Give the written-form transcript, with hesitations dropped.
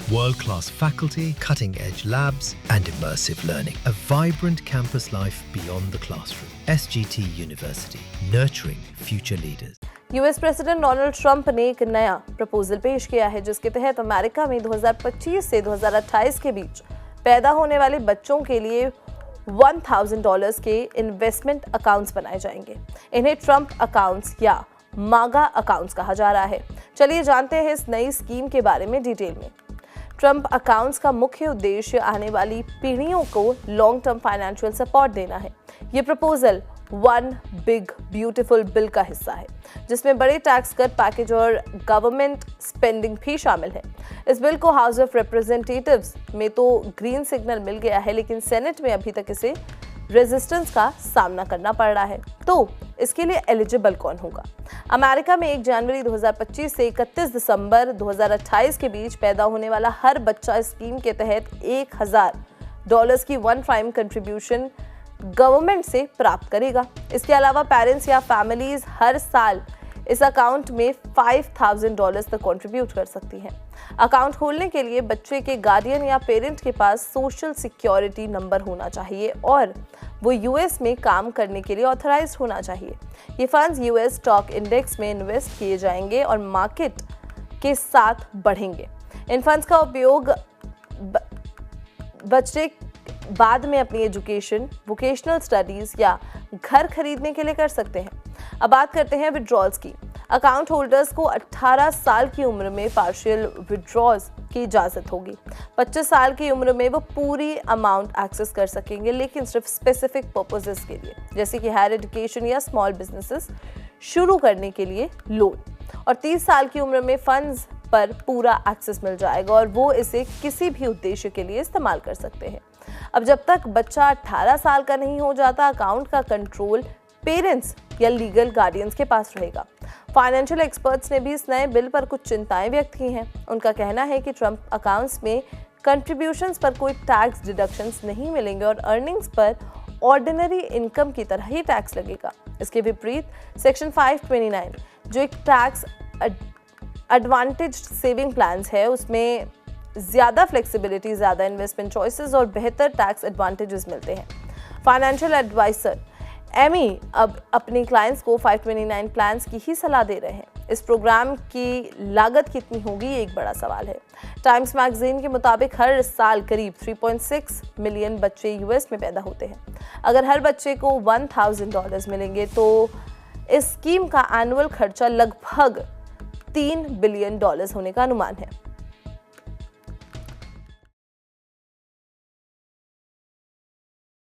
World-class faculty, cutting-edge labs, and immersive learning. A vibrant campus life beyond the classroom. SGT University, nurturing future leaders. US president Donald Trump ने एक नया proposal पेश किया है जिसके तहत अमेरिका में 2025 से 2028 के बीच पैदा होने वाले बच्चों के लिए $1000 के इन्वेस्टमेंट अकाउंट्स बनाए जाएंगे। इन्हें ट्रंप अकाउंट्स या मागा अकाउंट्स कहा जा रहा है। चलिए जानते हैं इस नई स्कीम के बारे में डिटेल में। ट्रंप अकाउंट्स का मुख्य उद्देश्य आने वाली पीढ़ियों को लॉन्ग टर्म फाइनेंशियल सपोर्ट देना है। ये proposal one big beautiful bill का हिस्सा है जिसमें बड़े टैक्स कट पैकेज और गवर्नमेंट स्पेंडिंग भी शामिल है। इस बिल को हाउस ऑफ रिप्रेजेंटेटिव्स में तो ग्रीन सिग्नल मिल गया है, लेकिन सेनेट में अभी तक इसे रेजिस्टेंस का सामना करना पड़ रहा है। तो इसके लिए एलिजिबल कौन होगा? अमेरिका में 1 जनवरी 2025 से 31 दिसंबर 2028 के बीच पैदा होने वाला हर बच्चा स्कीम के तहत $1000 की वन टाइम कंट्रीब्यूशन गवर्नमेंट से प्राप्त करेगा। इसके अलावा पेरेंट्स या फैमिलीज हर साल इस अकाउंट में $5000 तक कंट्रीब्यूट कर सकती हैं। अकाउंट खोलने के लिए बच्चे के गार्डियन या पेरेंट के पास सोशल सिक्योरिटी नंबर होना चाहिए और वो यूएस में काम करने के लिए ऑथराइज्ड होना चाहिए। ये फंड्स यूएस स्टॉक इंडेक्स में इन्वेस्ट किए जाएंगे और मार्केट के साथ बढ़ेंगे। इन फंड्स का उपयोग बच्चे बाद में अपनी एजुकेशन, वोकेशनल स्टडीज या घर खरीदने के लिए कर सकते हैं। अब बात करते हैं विड्रॉल्स की। अकाउंट होल्डर्स को 18 साल की उम्र में पार्शियल विड्रॉज की इजाज़त होगी। 25 साल की उम्र में वो पूरी अमाउंट एक्सेस कर सकेंगे, लेकिन सिर्फ स्पेसिफिक पर्पसेस के लिए, जैसे कि हायर एजुकेशन या स्मॉल बिजनेसेस शुरू करने के लिए लोन। और 30 साल की उम्र में फंड्स पर पूरा एक्सेस मिल जाएगा और वो इसे किसी भी उद्देश्य के लिए इस्तेमाल कर सकते हैं। अब जब तक बच्चा 18 साल का नहीं हो जाता, अकाउंट का कंट्रोल पेरेंट्स या लीगल गार्डियंस के पास रहेगा। फाइनेंशियल एक्सपर्ट्स ने भी इस नए बिल पर कुछ चिंताएं व्यक्त की हैं। उनका कहना है कि ट्रंप अकाउंट्स में कंट्रीब्यूशंस पर कोई टैक्स डिडक्शंस नहीं मिलेंगे और अर्निंग्स पर ऑर्डिनरी इनकम की तरह ही टैक्स लगेगा। इसके विपरीत सेक्शन 529 जो एक टैक्स एडवांटेज सेविंग प्लान्स है, उसमें ज़्यादा फ्लेक्सिबिलिटी, ज़्यादा इन्वेस्टमेंट चॉइसेस और बेहतर टैक्स एडवांटेजेस मिलते हैं। फाइनेंशियल एडवाइजर एमी अब अपने क्लाइंट्स को 529 प्लान्स की ही सलाह दे रहे हैं। इस प्रोग्राम की लागत कितनी होगी, ये एक बड़ा सवाल है। टाइम्स मैगजीन के मुताबिक हर साल करीब 3.6 मिलियन बच्चे यूएस में पैदा होते हैं। अगर हर बच्चे को $1000 मिलेंगे तो इस स्कीम का एनुअल खर्चा लगभग $3 बिलियन होने का अनुमान है।